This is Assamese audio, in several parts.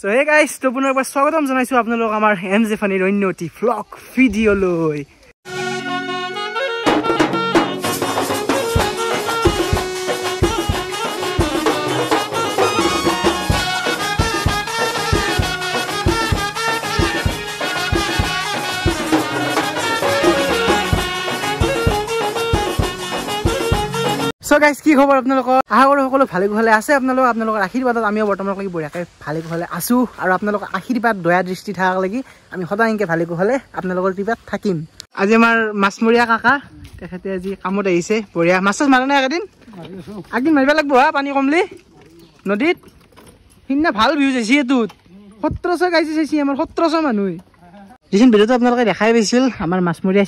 So hey guys, to পুনৰবাৰ স্বাগতম জনাইছো আপোনালোক আমাৰ এমজে ফানিৰ অন্যটি ভ্লগ ভিডিঅ লৈ। So guys, কি খবৰ আপোনালোকৰ? আশা কৰো সকলো ভালে কুশলে আছে। আপোনালোকৰ আশীৰ্বাদত আমিও বৰ্তমানলৈকে বঢ়িয়াকৈ ভালে কুশলে আছো আৰু আপোনালোকৰ আশীৰ্বাদ দয়া দৃষ্টি থাকা লাগি আমি সদায় এনেকৈ ভালে কুশলে আপোনালোকৰ কৃপাত থাকিম। আজি আমাৰ মাছমৰীয়া কাকা তেখেতে আজি কামত আহিছে। বঢ়িয়া মাছ মাৰা নাই একদিন মাৰিব লাগিব হা, পানী কমলি নদীত। সিদিনা ভাল ভিউজ আহিছে এইটোত 1700 গাইছে চাইছে আমাৰ 1700 মানুহ। যিখন ভিডিঅ'টো আপোনালোকে দেখাই পাইছিল আমাৰ মাছমৰীয়া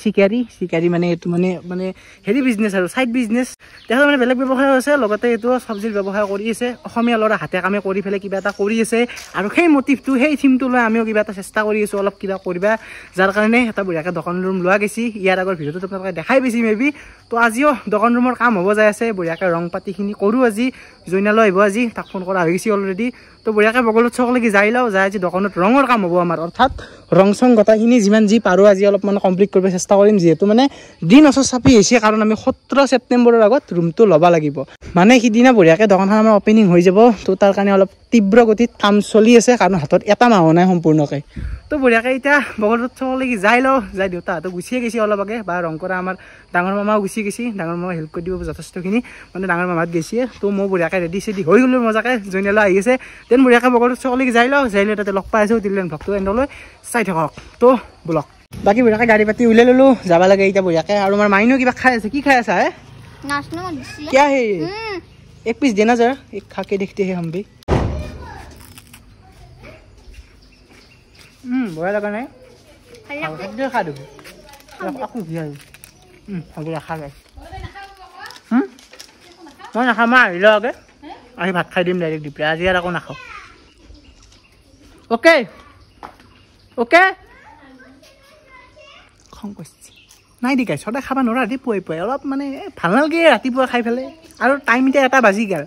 চিকাৰী মানে এইটো মানে হেৰি বিজনেছ আৰু চাইড বিজনেছ। তেখেতে মানে বেলেগ ব্যৱসায় আছে, লগতে এইটো চব্জিৰ ব্যৱসায় কৰি আছে। অসমীয়া ল'ৰা হাতে কামে কৰি পেলাই কিবা এটা কৰি আছে আৰু সেই মটিভটো সেই থিমটো লৈ আমিও কিবা এটা চেষ্টা কৰি আছোঁ অলপ কিবা কৰিবা, যাৰ কাৰণে এটা বঢ়িয়াকৈ দোকান ৰুম লোৱা গৈছে। ইয়াৰ আগৰ ভিডিঅ'টোত আপোনালোকে দেখাই পাইছে মেবি। তো আজিও দোকান ৰুমৰ কাম হ'ব যাই আছে, বঢ়িয়াকৈ ৰং পাতিখিনি কৰোঁ। আজি জইনালৈ আহিব, আজি তাক ফোন কৰা হৈ গৈছে অলৰেডি। তো বঢ়িয়াকৈ বগলত চকলৈকে যাই লওঁ, যাই আজি দোকানত ৰঙৰ কাম হ'ব আমাৰ, অৰ্থাৎ ৰং চং গোটাইখিনি যিমান যি পাৰোঁ আজি অলপ মানে কমপ্লিট কৰিব চেষ্টা কৰিম। যিহেতু মানে দিন অচৰ চাপি আহিছে, কাৰণ আমি 17 ছেপ্টেম্বৰৰ আগত ৰুমটো ল'ব লাগিব। মানে সিদিনা বঢ়িয়াকৈ দোকানখন আমাৰ অপেনিং হৈ যাব। তো তাৰ কাৰণে অলপ তীব্ৰ গতিত কাম চলি আছে, কাৰণ হাতত এটা মাহ নাই সম্পূৰ্ণকৈ। তো বঢ়িয়াকৈ এতিয়া বগলত চকলৈকে যাই লওঁ, যাই দেউতাহঁতক গুচিয়ে গৈছে অলপ আগে, বা ৰং কৰা আমাৰ ডাঙৰ মামাও গুচি গৈছে। ডাঙৰ মামাই হেল্প কৰি দিব যথেষ্টখিনি, মানে ডাঙৰ মামাত গৈছে। তো মই বঢ়িয়াকৈ ৰেডি চেডি হৈ গ'লোঁ, মজাকৈ জইনালৈ আহি আছে। দেন বঢ়িয়াকৈ বগলত চকলৈকে যাই লওঁ, তাতে লগ পাই আছোঁ। দিলেন ভ্লগটো এণ্ডলৈ চাই থাকক। তো বলক বাকী বঢ়িয়াকৈ গাড়ী পাতি উলিয়াই ল'লোঁ, যাব লাগে এতিয়া বঢ়িয়াকৈ। আৰু আমাৰ মাইনো কিবা খাই আছে। কি খাই আছা হে? क्या है ये? एक पीस देना जरा, एक खा के देखते हैं हम भी। बड़ा लगा नहीं? खा दो aku biar aku rasa guys মই নাখাওঁ, মা আহিলে আগে আহি ভাত খাই দিম ডাইৰেক্ট দি পেলাই। আজি আৰু আকৌ নাখাওঁ। অ'কে অ'কে খং কৰিছে নাই দি গাইছ, সদায় খাব নোৱাৰা ৰাতিপুৱাই পুৱাই, অলপ মানে ভাল নালাগে ৰাতিপুৱা খাই পেলাই। আৰু টাইম এতিয়া 1 বাজি গ'ল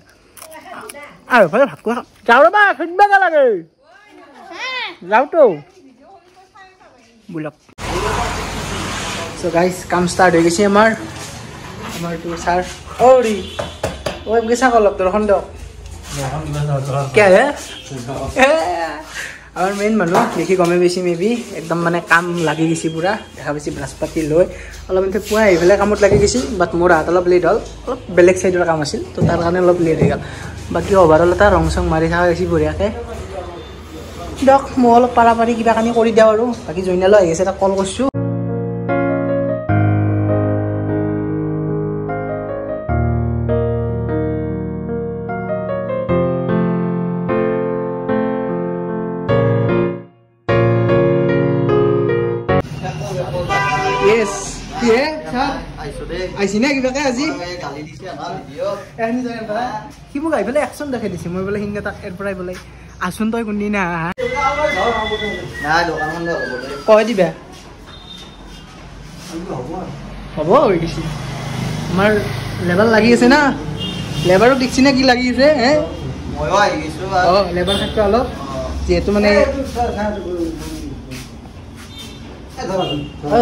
আৰু ভালে ভাত খোৱা যাওঁ ৰ'বা, ফিডবেক লাগে যাওঁতো বোলক। চ' গাইজ কাম ষ্টাৰ্ট হৈ গৈছে আমাৰতো ছাৰ অৰি গৈছা অলপ দৰ্শন দিয়ক। কিয় হে আমাৰ মেইন মানুহ দেখি গমে পাইছে মেবি, একদম মানে কাম লাগি গৈছে পূৰা। দেখা পাইছে ব্ৰাছ পাতি লৈ অলপ এনেকৈ পুৱাই আহি পেলাই কামত লাগি গৈছে। বাট মোৰ হাত অলপ লেট হ'ল, অলপ বেলেগ চাইডৰ কাম আছিল, তো তাৰ কাৰণে অলপ লেট হৈ গ'ল। বাকী অভাৰঅল এটা ৰং চং মাৰি থকা গৈছে বঢ়িয়াকৈ। দিয়ক মই অলপ পাৰা পাৰি কিবা কানি কৰি দিওঁ আৰু। বাকী জইনালৈ আহি আছে, তাক কল কৰিছোঁ। সি মোক আহি পেলাই একচন দেখাই দিছে, মই বোলে সিংহ তাক এৰ পৰাই বোলে আচোন তই কোনদিনা কয় দিবা হ'ব হৈ গৈছে। আমাৰ লেবাৰ লাগি আছে না, লেবাৰক দেখিছি না কি লাগি আছে হে? অঁ লেবাৰ থাকবে অলপ, যিহেতু মানে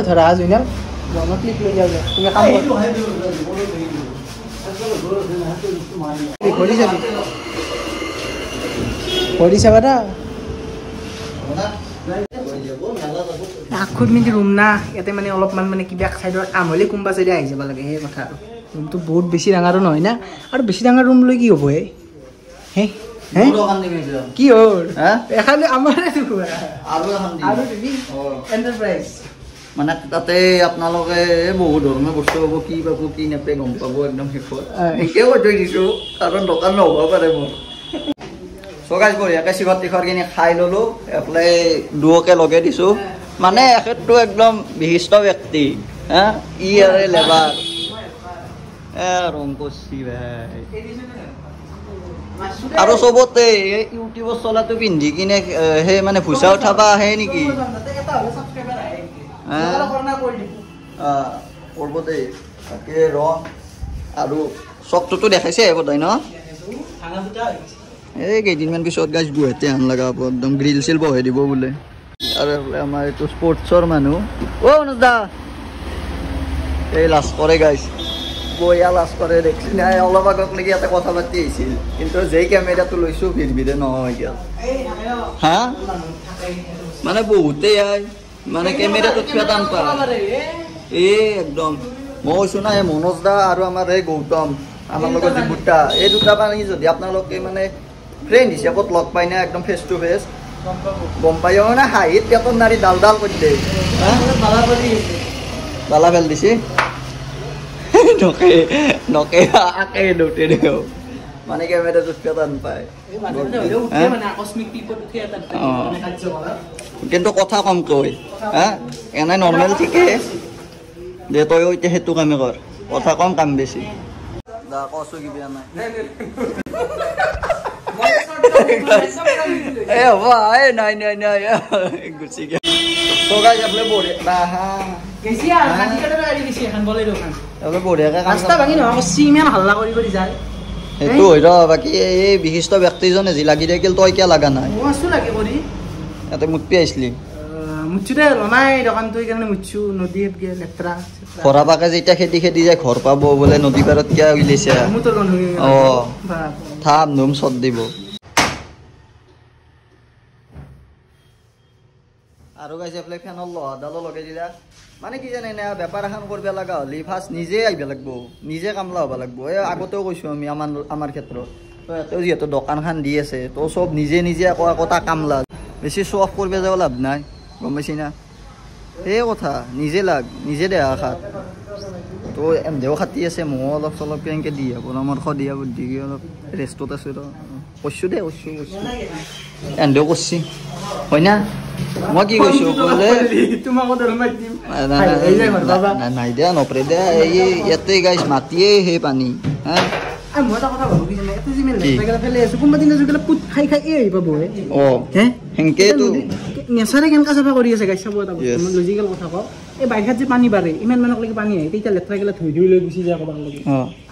ধৰা জইনাল ক্লিপ লৈ যাওঁ, তুমি কাম কৰি চাবা দা আখুত নেকি ৰুম না, ইয়াতে মানে অলপমান মানে কিবা চাইডৰ কাম হ'লে কোনোবা চাইডে আহি যাব লাগে, সেই কথা আৰু। ৰুমটো বহুত বেছি ডাঙৰো নহয় না, আৰু বেছি ডাঙৰ ৰুম লৈ কি হ'ব হে কি হ'ল এখানে আমাৰ এণ্টাৰপ্ৰাইজ মানে তাতে আপোনালোকে বহু ধৰণৰ বস্তু পাব, কি পাব কি নাপায় গম পাব একদম শেষত। এতিয়াও থৈ দিছোঁ কাৰণ দোকান নহ'ব পাৰে মোৰ। চগাইজ বঢ়িয়াকৈ চিখৰ টিখৰখিনি খাই ল'লোঁ, এফালে দুয়োকে লগাই দিছোঁ। মানে এখেতটো একদম বিশিষ্ট ব্যক্তি হা, ই আৰু লেবাৰ ৰং কৰছি ভাই। আৰু চবতে ইউটিউবত চলাটো পিন্ধি কিনে সেই মানে ভুচা উঠাবা আহে নেকি? কৰিব দেই তাকে ৰং আৰু চকটোতো দেখাইছে বোধহয় ন? এই কেইদিনমান পিছত গাইজ গুৱাহাটী আন লগাব একদম গ্ৰিল চিল বহাই দিব বোলে আৰু আমাৰ এইটো স্পৰ্টছৰ মানুহ অ' অনুজদা এই লাজ কৰে গাইজ বঢ়িয়া লাজ কৰে দেখছি নাই অলপ আগত লাগি ইয়াতে কথা পাতি আহিছিল কিন্তু যেই কেমেৰাটো লৈছোঁ ভিৰ নহয় এতিয়া হা মানে বহুতেই আয় মানে কেমেৰাটোত কিবা টান পায় এই একদম মই কৈছোঁ না এই মনোজ দা আৰু আমাৰ এই গৌতম আমাৰ লগত যি বুটা এই দুটা মানে যদি আপোনালোকে মানে ফ্ৰেণ্ড হিচাপত লগ পাই না একদম ফেচ টু ফেচ গম পাই মানে হাঁহিত পেটৰ নাৰী ডাল ডাল কৰি দিয়ে বালা ফেল দিছে নকে আকে দৌতে দেও মানে কেমেৰাটোত কিয় টান পায় কিন্তু কথা কম কয় হা এনে নৰ্মেল ঠিকে যে তই এতিয়া সেইটো কামে কৰ কথা কম কাম বেছি কচু কি বেয়া নাই এ হ'ব নাই নাই নাই গুচি গেল তো গাইজ আপনি বঢ়িয়া বাহা গেছিয়া কাটি কাটা গাড়ি গেছি এখন বলে দোকান আপনি বঢ়িয়াকে ৰাস্তা ভাঙি নহয় চিমেন হাল্লা কৰি কৰি যায় সেইটো হৈ ৰ বাকী এই বিশিষ্ট ব্যক্তিজনে যি লাগি থাকিল তই কিয় লগা নাই আছো লাগে কৰি ইয়াতে মুঠপি আহিছিলি মুচুতে লনাই দোকানটো কাৰণে মুচু নদীত গে লেত্ৰা ঘৰা পাকে যেতিয়া খেতি খেতি যায় ঘৰ পাব বোলে নদী পাৰত কিয় উলিয়াইছে মুতৰ গন্ধ অ থাম ধুম চদ দিব আৰু গাইছে এফালে ফেনৰ লহাডালো লগাই দিলা মানে কি জানে না বেপাৰ এখন কৰিব লগা হ'লে ফাৰ্ষ্ট নিজে আহিব লাগিব নিজে কামলা হ'ব লাগিব এই আগতেও কৈছোঁ আমি আমাৰ ক্ষেত্ৰত তো ইয়াতেও যিহেতু দোকানখন দি আছে তো চব নিজে নিজে আকৌ তাক কামলা বেছি শ্ব' অফ কৰিব যাব লাভ নাই গম পাইছি না সেই কথা নিজে লাগ নিজে দেহা খাত তো এমদেও খাতি আছে ময়ো অলপ চলপ এনেকৈ দিয়া পৰামৰ্শ দিয়া বুদ্ধি অলপ ৰেষ্টত আছোঁ ৰ কৈছোঁ দে কৈছোঁ এমদেও কৰিছি হয় না মই কি কৈছোঁ বোলে নাই দিয়া নপৰে দিয়া এই ইয়াতে গাইছ মাতিয়ে সেই পানী হা মই এটা কথা ভাবো কি জানে এতে জিমেল লেটাগেলা ফেলে আছে কোনবা দিনা জুগেলা পুত খাই খাই এই আহিব বহে ও হে হেনকেটো নেচাৰে কেনকা চাফা কৰি আছে গাইছ চাব এটা মই লজিক্যাল কথা কও এই বাইহাত যে পানী বাৰে ইমান মানক লাগি পানী আহে তেতিয়া লেটাগেলা ধুই ধুই লৈ গুচি যায় কবাক লাগি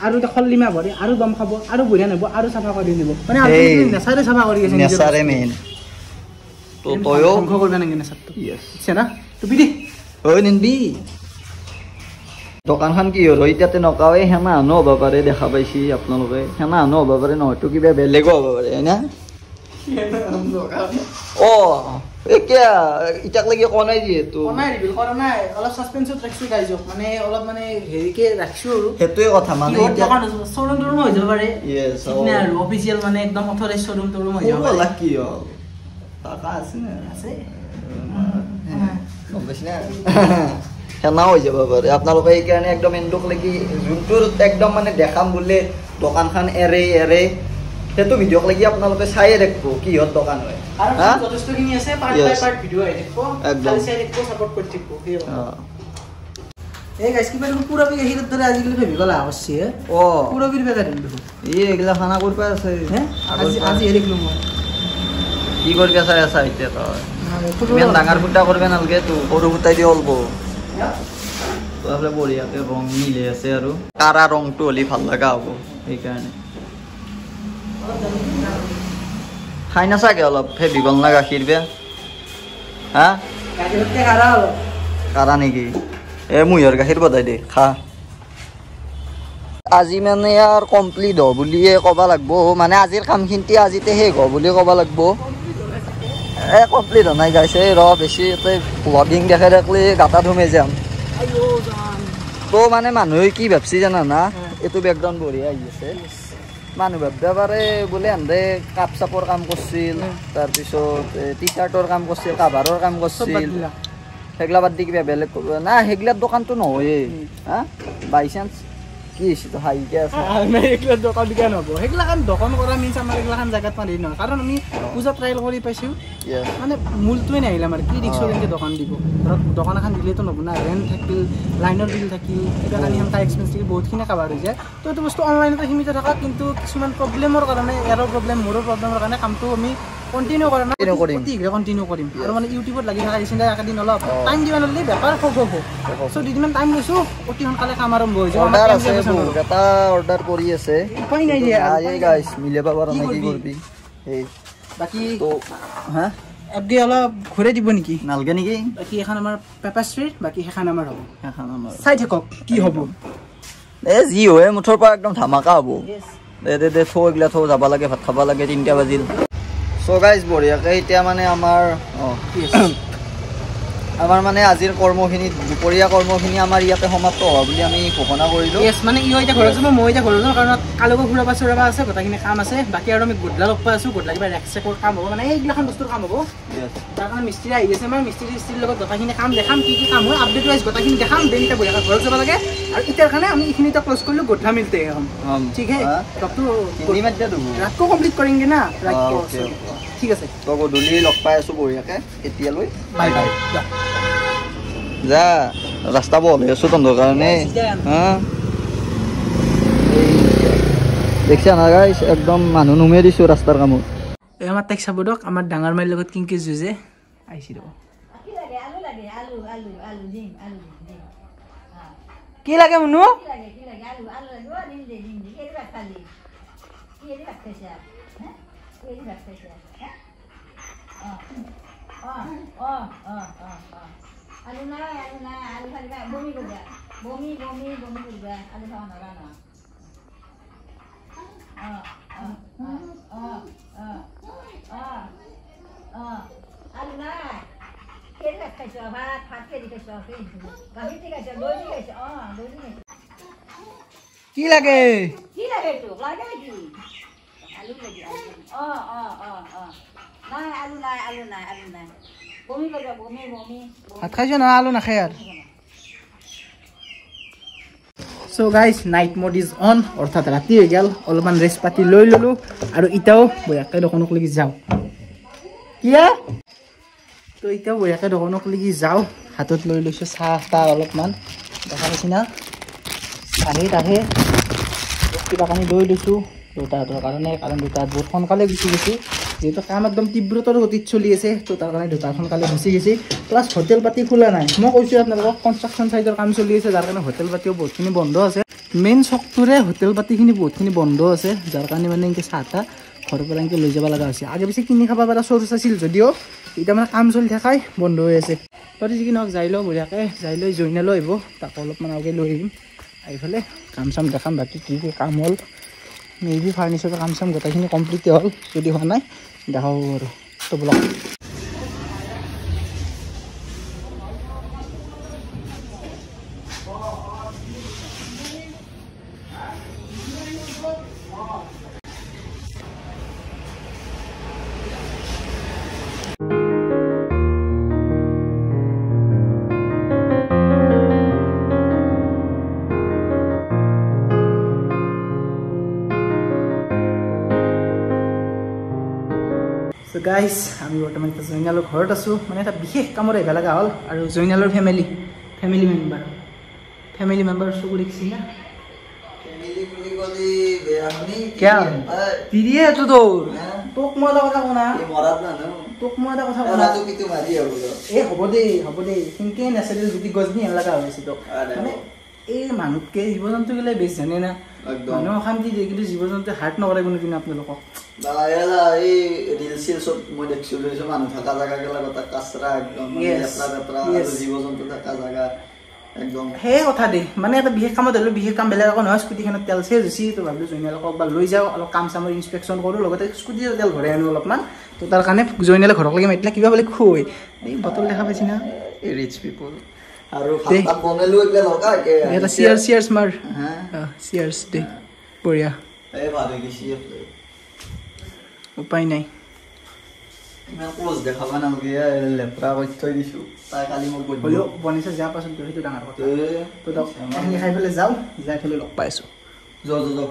আৰু এটা খল্লিমা ভৰে আৰু দম খাব আৰু বঢ়িয়া নেব আৰু চাফা কৰি দিব মানে আল্টিমেটলি নেচাৰে চাফা কৰি আছে নেচাৰে মেইন তো তয়ো ধ্বংস কৰবে নাগে নেচাৰটো আছে না তো বিদি ঐ নিন্দি দোকানখন কি হ'ল এতিয়াতে নকাৱে সেনা হানো হ'ব পাৰে দেখা পাইছি আপোনালোকে সেনা হানো হ'ব পাৰে নহয়তো কিবা বেলেগো হ'ব পাৰে হয় না অ এতিয়া ইটাক লাগি কোৱা নাই যিহেতু অলপ সাসপেন্সত ৰাখছি গাইজক মানে অলপ মানে হেৰিকে ৰাখছো আৰু সেইটোৱে কথা মানে এতিয়া শ্বৰুম টৰুম হৈ যাব পাৰে ইয়েছ আৰু অফিচিয়েল মানে একদম অথৰাইজ শ্বৰুম টৰুম হৈ যাব পাৰে কি হ'ল টাকা আছে না আছে গম পাইছি না সেনা হৈ যাব পাৰে আপোনালোকে এইকাৰণে একদম এণ্ডক লাগি যোনটোৰ একদম মানে দেখাম বোলে দোকানখন এৰে সেইটো ভিডিঅ'ক লাগি আপোনালোকে চায়ে দেখব কিহত দোকান হয় আৰু যথেষ্টখিনি আছে পাৰ্ট বাই পাৰ্ট ভিডিঅ' আহি দেখব খালি চাই দেখব সাপোৰ্ট কৰি থাকিব এই গাইস কিবা পুৰা বি গাখীৰৰ দৰে আজিকালি ভাবিব লাগা হৈছে অ পুৰা বিৰ বেগা দিম দেখো এই এগলা খানা কৰবা আছে হে আজি এৰিকলো মই কি কৰবা চাই আছা এতিয়া তই ইমান ডাঙৰ ফুটা কৰবে নালগে তো সৰু ফুটাই দি অলব তো আপলে বঢ়িয়াকে ৰং মিলে আছে আৰু কাৰা ৰংটো হলি ভাল লগা হ'ব সেইকাৰণে খাই না চাগে অলপ ফেবি গল না গাখীৰ বে হা গাখীৰতে কাৰা অলপ কাৰা নেকি এ মুহৰ গাখীৰ বধাই দে খা আজি মানে আৰ কমপ্লিট হ বুলিয়ে ক'বা লাগব মানে আজিৰ কামখিনটি আজিতে শেষ হ বুলি ক'বা লাগব এ কমপ্লিট হ নাই গাইছে ৰ বেছি ব্লগিং দেখাই থাকলে গাটা ধুমে যাম তো মানে মানুহে কি ভাবছি জানা না এইটো বেকগ্ৰাউণ্ড বঢ়িয়া আহি আছে মানুহ ভাববা পাৰে বোলে এন্দে কাপ চাপৰ কাম কৰিছিল তাৰপিছত টি চাৰ্টৰ কাম কৰিছিল কাভাৰৰ কাম কৰিছিল সেইগলা বাদ দি কিবা বেলেগ না সেইগলাৰ দোকানটো নহয়ে হা বাই চান্স কি হৈছে তো হাইকে আছে আমি এইগলাৰ দোকান দিকে নহ'ব সেইগলাখান দোকান কৰা মিন্স আমাৰ এইগলাখান জাগাত পাৰি নহয় কাৰণ আমি পূজা ট্ৰায়েল কৰি পাইছোঁ মানে মূলটোৱে নাহিলে আমাৰ কি ৰিক্সৰ এনেকৈ দোকান দিব ধৰক দোকান এখন দিলেতো নহ'ব না ৰেণ্ট থাকিল লাইনৰ বিল থাকিল কিবা কানি সেনেকা এক্সপেঞ্চ থাকিল বহুতখিনি কাভাৰ হৈ যায় তো এইটো বস্তু অনলাইনতে সীমিত থকা কিন্তু কিছুমান প্ৰব্লেমৰ কাৰণে ইয়াৰো প্ৰব্লেম মোৰো প্ৰব্লেমৰ কাৰণে কামটো আমি কণ্টিনিউ কৰা নাই কণ্টিনিউ কৰিম আৰু মানে ইউটিউবত লাগি থকা নিচিনা একেদিন অলপ টাইম দিব নোৱাৰিলে বেপাৰ শেষ হ'ব চ' দুদিনমান টাইম লৈছোঁ অতি সোনকালে কাম আৰম্ভ হৈ যাব এটা অৰ্ডাৰ কৰি আছে উপায় নাই গাইছ মিলাব পৰা নাই কি কৰিবি এই বাকি তো হা আপনি অলপ ঘূৰাই দিব নেকি নালগে নেকি বাকি এখন আমাৰ পেপাষ্ট্ৰিৰ বাকি সেইখন আমাৰ হ'ব এখন আমাৰ চাই থাকক কি হ'ব যি হয় মুঠৰ পৰা একদম ধামাকা হ'ব দে থৌ এইগিলা থৌ যাব লাগে ভাত খাব লাগে 3টা বাজিল সো গাইজ বঢ়িয়াকৈ এতিয়া মানে আমাৰ মানে আজিৰ কৰ্মখিনি দুপৰীয়া কৰ্মখিনি আমাৰ ইয়াতে সমাপ্ত হোৱা বুলি আমি ঘোষণা কৰিলোঁ মানে ই এতিয়া ঘৰত যাব মই এতিয়া ঘৰত যাওঁ কাৰণ কালৈকো ফুৰাব চুৰাব আছে গোটেইখিনি কাম আছে বাকী আৰু আমি গধূলা লগ পাই আছোঁ গধূলা কিবা ৰেক্সেকৰ কাম হ'ব মানে এইগিলাখন বস্তুৰ কাম হ'ব তাৰ কাৰণে মিস্ত্ৰী আহি আছে আমাৰ মিস্ত্ৰীৰ লগত গোটেইখিনি কাম দেখাম কি কি কাম হয় আপডেট ৱাইজ গোটেইখিনি দেখাম দেন এতিয়া বঢ়িয়াকৈ ঘৰত যাব লাগে আৰু এতিয়াৰ কাৰণে আমি এইখিনি এতিয়া ক্ল'জ কৰিলোঁ গধূলা মিলতে এখন ঠিক হে ৰাতটো কমপ্লিট কৰিমগৈ না ঠিক আছে তো গধূলি লগ পাই আছোঁ বঢ়িয়াকৈ এতিয়ালৈ বাই বাই যা ৰাস্তা বহল হৈ আছোঁ তহঁতৰ কাৰণে দেখিছা না গাইছ একদম মানুহ নুমিয়াই দিছোঁ ৰাস্তাৰ কামত এই আমাৰ তাইক চাব দিয়ক আমাৰ ডাঙৰ মাইৰ লগত কিংকি যুঁজে আহিছে ৰ'ব কি লাগে Munu alu nai alu khali ba bomi korba bomi korba alu khawa nara na alu nai kedi khaisha bhat kedi khaisha gahi ti khaisha doi khaisha doi khaisha কি লাগে to lage ki alu lagi nai alu nai bomi korba bomi ভাত খাইছ না আলু নাখায় আর so guys night mode is on অর্থাৎ রাতি হৈ গেল অলপমান ৰেষ্ট পাতি লৈ ললো আৰু ইটাও বয়াকে দোকানক লাগি যাও কিয়া তো ইটাও বয়াকে দোকানক লাগি যাও হাতত লৈ লৈছো চাহটা অলপমান দেখা পাইছি না চাহে কিবা কানি লৈ লৈছো দুটাৰ কাৰণে কাৰণ দুটা বহুত সোনকালে গুচি গৈছে যেহেতু কাম একদম তীব্ৰতৰ গতিত চলি আছে তো তাৰ কাৰণে দুটা সোনকালে গুচি গৈছে প্লাছ হোটেল পাতি খোলা নাই মই কৈছোঁ আপোনালোকক কনষ্ট্ৰাকশ্যন চাইটৰ কাম চলি আছে যাৰ কাৰণে হোটেল পাতিও বহুতখিনি বন্ধ আছে মেইন চকটোৰে হোটেল পাতিখিনি বহুতখিনি বন্ধ আছে যাৰ কাৰণে মানে এনেকৈ চাহ তাহ ঘৰৰ পৰা এনেকৈ লৈ যাব লগা হৈছে আগে পিছে কিনি খাব পৰা চ'ৰ্চ আছিল যদিও এতিয়া মানে কাম চলি থকাই বন্ধ হৈ আছে তহঁতি যি কি নহওক যাই লওঁ বঢ়িয়াকৈ যাই লৈ জইনালৈ আহিব তাকো অলপমান আগতে লৈ আহিম আহি পেলাই কাম চাম দেখাম বাকী কি কি কাম হ'ল মেবি ফাৰ্নিচাৰৰ কাম চাম গোটেইখিনি কমপ্লিটে হ'ল যদি হোৱা নাই দেখাব আৰু তো ব্লগ So guys, আমি বৰ্তমান জয়নালৰ ঘৰত আছোঁ মানে এটা বিশেষ কামত আহিব লগা হ'ল আৰু জয়নালৰ ফেমিলি মেম্বাৰ চকু দেখিছি না क्या तिरिए तो তোক মই এটা কথা কোনা তোক মই এটা কথা কোনা হ'ব দে সিনকে নেচাৰেল যদি গছ দি লগা হৈছে তোক মানে এই মানুহতকে জীৱ জন্তু গেলে বেছ জানে না মানুহ অশান্তি দিয়ে কিন্তু জীৱ জন্তু হাৰ্ট নকৰে কোনোদিন আপোনালোকক এই ৰিল চিল চব মই দেখিছোঁ মানুহ থকা জেগা গেলা কথা কাচৰা একদম জীৱ জন্তু থকা জেগা একদম সেই কথা দেই মানে এটা বিশেষ কামত হ'লেও বিশেষ কাম বেলেগ একো নহয় স্কুটিখনত তেল চেজ হৈছে তো ভাবিলোঁ জয়নালক বা লৈ যাওঁ অলপ কাম চামৰ ইনস্পেকশ্যন কৰোঁ লগতে স্কুটিৰ তেল ভৰাই আনো অলপমান তো তাৰ কাৰণে জয়নালে ঘৰক লাগি মাতিলে কিবা বোলে খুৱাই এই বটল দেখা পাইছি না এই ৰিচ পিপল আৰু ভাত বনালো একলা লকা এটা চিয়াৰ্ছ মাৰ চিয়াৰ্ছ দে বঢ়িয়া এই ভাত গেছি উপায় নাই ইমান ক্লোজ দেখাবা নালগে লেপৰা কৰি থৈ দিছোঁ তাই কালি মোক হ'লেও বনাইছে যোৱাৰ পাছত সেইটো ডাঙৰ কথা তো এইখিনি খাই পেলাই যাওঁ যাই পেলাই লগ পাইছোঁ যাওঁ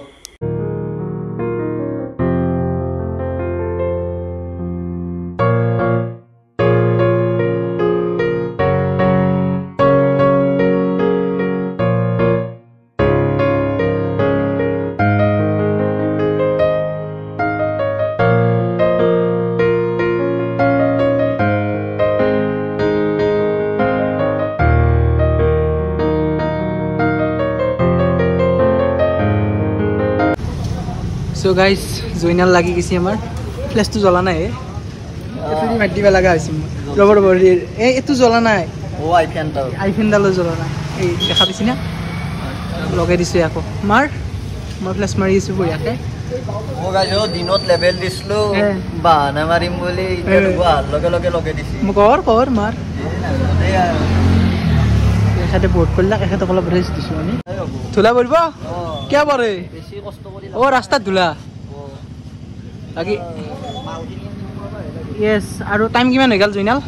So guys, জয়নাল লাগি গেছি আমাৰ ফ্লেছটো জ্বলা নাই এইটো দি মাৰি দিব লগা হৈছে ৰবৰ এইটো জ্বলা নাই আইফেনডালো জ্বলা নাই এই দেখা পাইছি না লগাই দিছোঁ আকৌ মই ফ্লেছ মাৰি আছোঁ বঢ়িয়াকৈ দিনত লেভেল দিছিলো বাহানা মাৰিম বুলি লগে লগে দিছে কৰ মাৰ এখেতে বহুত কৰিলাক এখেতক অলপ ৰেষ্ট দিছোঁ আমি ধূলা পৰিব কিয় পৰে ৰাস্তাত ধূলা বাকী য়েছ আৰু টাইম কিমান হৈ গ'ল জুইনাল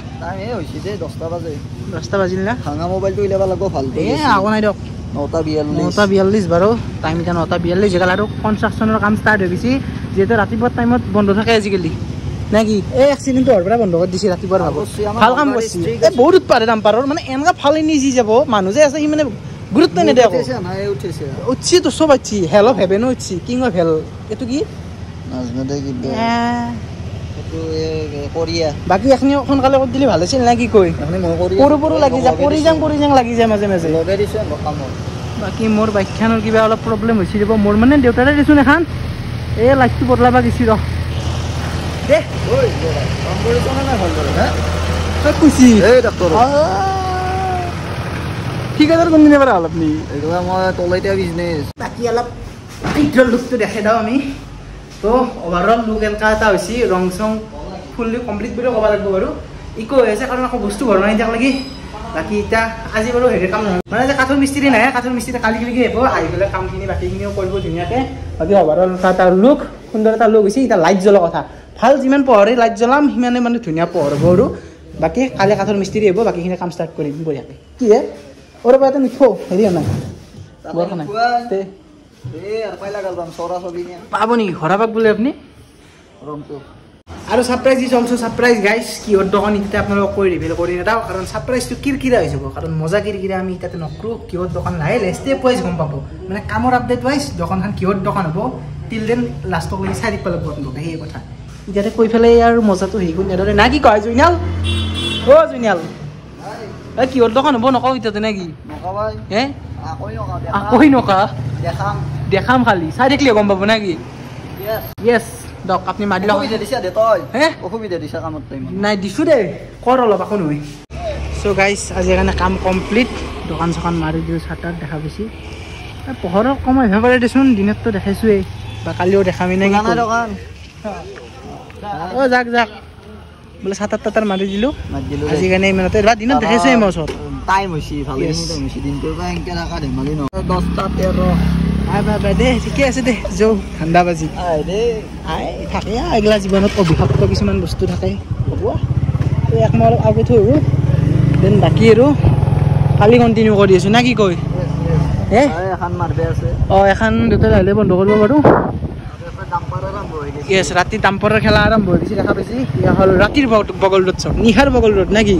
10টা বাজিল না ভাঙা মোবাইলটো উলিয়াব লাগিব ভাল আকৌ নাই দিয়ক 9:42 বাৰু টাইম এতিয়া 9:42 হৈ গ'ল আৰু কনষ্ট্ৰাকশ্যনৰ কাম ষ্টাৰ্ট হৈ গৈছে যিহেতু ৰাতিপুৱা টাইমত বন্ধ থাকে আজিকালি নে কি এই এক্সিডেণ্টটো হোৱাৰ পৰা বন্ধ কৰি দিছে ৰাতিপুৱা ভাল কাম কৰিছে এই বহুত উৎপাদে ডাম্পাৰৰ মানে এনেকুৱা ফাল নিজি যাব মানুহ যে আছে সি মানে গুৰুত্ব নিদিয়ে আকৌ উঠছিতো চব উঠছি হেল অফ হেভেনো উঠছি কিং অফ হেল এইটো কি বাকী এখনি সোনকালে কৰি দিলে ভাল আছিল নে কি কয় পৰো লাগি যায় পৰি যাম লাগি যায় মাজে মাজে বাকী মোৰ বাইকখনৰ কিবা অলপ প্ৰব্লেম হৈছে দিব মোৰ মানে দেউতাৰে দিছোঁ এখন এই লাইটটো বদলাব গৈছি ৰ দে ঠিকাদাৰ কোনদিনে পৰা হ'ল আপুনি মই তলাইতে বিজনেছ বাকী অলপ ভিতৰৰ লুকটো দেখাই দিওঁ আমি তো অভাৰঅল লুক এনেকুৱা এটা হৈছে ৰং চং ফুল্লি কমপ্লিট বুলি ক'ব লাগিব বাৰু ইকো হৈ আছে কাৰণ আকৌ বস্তু ঘৰ নাই দিয়াক লাগি বাকী এতিয়া আজি বাৰু হেৰি কাম নহয় মানে যে কাঠৰ মিস্ত্ৰী নাহে কাঠৰ মিস্ত্ৰী কালি আহিব আহি পেলাই কামখিনি বাকীখিনিও কৰিব ধুনীয়াকৈ বাকী অভাৰঅল এটা লুক সুন্দৰ এটা লুক হৈছে এতিয়া লাইট জ্বলোৱা কথা ভাল যিমান পোহৰে লাইট জ্বলাম সিমানে মানে ধুনীয়া পোহৰ হ'ব আৰু বাকী কালি কাঠৰ মিস্ত্ৰী আহিব বাকীখিনি কাম ষ্টাৰ্ট কৰিম বঢ়িয়াকৈ কি হে ওৰ পৰা এটা নিথো হেৰি নাই বৰষা নাই পাব নেকি ঘৰাবাক বোলে আপুনি আৰু surprise is also' surprise guys কিহৰ দোকান এতিয়া আপোনালোকক কৈ ৰিভিল কৰি নেদাওঁ কাৰণ ছাৰপ্ৰাইজটো কিৰকিৰা হৈ যাব কাৰণ মজা কিৰকিৰা আমি তাতে নকৰোঁ কিহৰ দোকান লাহে ষ্টেপ ৱাইজ গম পাব মানে কামৰ আপডেট ৱাইজ দোকানখন কিহৰ দোকান হ'ব টিল দেন লাষ্টক লাগি চাই দিব লাগিব আপোনালোকে সেই কথা এতিয়াতে কৈ পেলাই আৰু মজাটো হেৰি কৰি নেদৰে না কি কয় জুইনাল জুইনাল এই কিহৰ দোকান হ'ব নকওঁ এতিয়াতে নে কি হে আকৌ নকা দেখাম খালি চাই থাকিলে গম পাব নে কি য়েছ দক আপুনি মাৰি লওক নাই দিছোঁ দে কৰ অলপ আকৌ নহয় চ' গাইজ আজি কাৰণে কাম কমপ্লিট দোকান চোকান মাৰি দিওঁ চাৰ্টাৰ দেখা পাইছি পোহৰৰ কম আহিব পাৰে দেচোন দিনততো দেখাইছোৱেই বা কালিও দেখামেই নে দোকান যাক বোলে চাৰ্টাৰ তাৰ্টাৰ মাৰি দিলোঁ আজি কাৰণে ইমানতে বা দিনত দেখাইছোৱেই মই ওচৰত টাইম হৈছে ভালে দিনটোৰ পৰা এনেকৈ থকা ধেমালি নহয় 10:13 দে ঠিকে আছে দে যাওঁ ঠাণ্ডা বাজি থাকে এইগিলা জীৱনত অভিশপ্ত কিছুমান বস্তু থাকে হ'ব এক মই অলপ আগত থৈ আৰু দেন বাকী আৰু কালি কণ্টিনিউ কৰি আছোঁ না কি কয় এখন মাৰবে আছে এখন দেউতাই আহিলে বন্ধ কৰিব বাৰু য়েছ ৰাতি ডাম্পাৰৰ খেলা আৰম্ভ হৈ গৈছে দেখা পাইছি এয়া হ'ল ৰাতিৰ বগল ৰোড চব নিশাৰ বগল ৰোড নে কি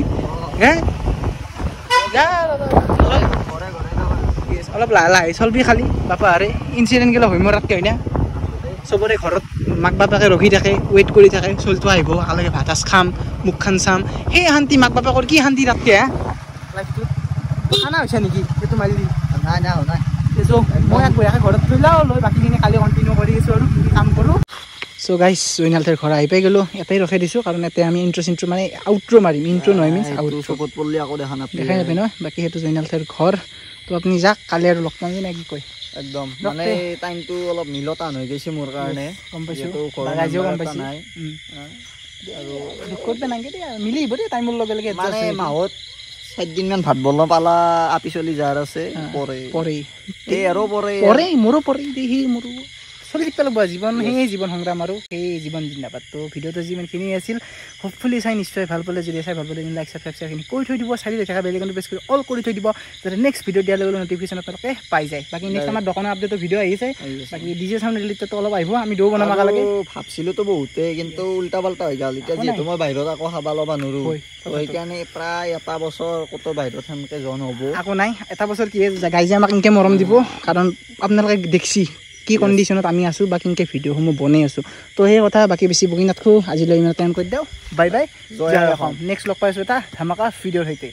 অলপ লাহে চলবি খালি বাপা আৰে ইনচিডেণ্ট গেলা হৈ মৰাতকৈ হয় না চবৰে ঘৰত মাক বাপেকে ৰখি থাকে ৱেইট কৰি থাকে চলটো আহিব একেলগে ভাত সাজ খাম মুখখন চাম সেই শান্তি মাক বাপেকৰ কি শান্তি তাতকৈ লাইফটোত খানা হৈছে নেকি সেইটো মাৰি দি নাই মই বঢ়িয়াকৈ ঘৰত থৈ লওঁ লৈ বাকীখিনি কালি কণ্টিনিউ কৰি আছোঁ আৰু কাম কৰোঁ চ' গাইজ জুইনালহঁতৰ ঘৰ আহি পাই গ'লোঁ এটাই ৰখাই দিছোঁ কাৰণ এতিয়া আমি ইণ্ট্ৰ মাৰি আউট্ৰ মাৰিম ইণ্ট্ৰ নহয় মিনছ আউট্ৰ পৰলি আকৌ দেখাই নাপায় নহয় বাকী সেইটো জুইনালহঁতৰ ঘৰ তো আপুনি যাক কালি আৰু লগ পাম নে কি কয় একদম মানে টাইমটো অলপ মিলতান হৈ গৈছে মোৰ কাৰণে গম পাইছোঁ ৰাইজেও গম পাইছে আৰু দুখ কৰিব নালাগে দেই মিলিব দেই টাইমৰ লগে লগে মানে মাহত 7 দিনমান ভাত বনাব পালা আপি চলি যাৰ আছে পৰে এই আৰু পৰে মোৰো পৰে দেই সেই মোৰো চলি থাকিব লাগিব জীৱন সেই জীৱন সংগ্ৰাম আৰু সেই জীৱন জিন্দাবাদ তো ভিডিঅ'টো যিমানখিনি আছিল হোপফুলি চাই নিশ্চয় ভাল পালে যদি চাই ভাল পালে লাইক ছাবস্ক্ৰাইবখিনি কৰি থৈ দিব চাৰি দেখা বেলেগটো প্ৰেছ কৰি অল কৰি থৈ দিব যাতে নেক্সট ভিডিঅ' দিয়াৰ লগে নটিফিকেশ্যন আপোনালোকে পাই যায় বাকী নেক্সট আমাৰ দোকানৰ আপডেটৰ ভিডিঅ' আহিছে বাকী ডিজে চাউণ্ড ৰিলেটেডটো অলপ আহিব আমি দৌ বনাব লাগে ভাবছিলোঁতো বহুতে কিন্তু উল্টা পাল্টা হৈ গ'ল এতিয়া যিহেতু মই বাহিৰত আকৌ খাব ল'ব নোৱাৰোঁ সেইকাৰণে প্ৰায় এটা বছৰ ক'তো বাহিৰত সেনেকৈ জন হ'ব আকৌ নাই এটা বছৰ কি গাইজে আমাক এনেকৈ মৰম দিব কাৰণ আপোনালোকে দেখছি কি কণ্ডিশ্যনত আমি আছোঁ বা কেনেকৈ ভিডিঅ'সমূহ বনাই আছোঁ তো সেই কথা বাকী বেছি বকি নাথাকোঁ আজিলৈ ইমান টাইম কৰি দিওঁ বাই বাই জয় অসম নেক্সট লগ পাইছোঁ এটা ধামাকা ভিডিঅ'ৰ সৈতে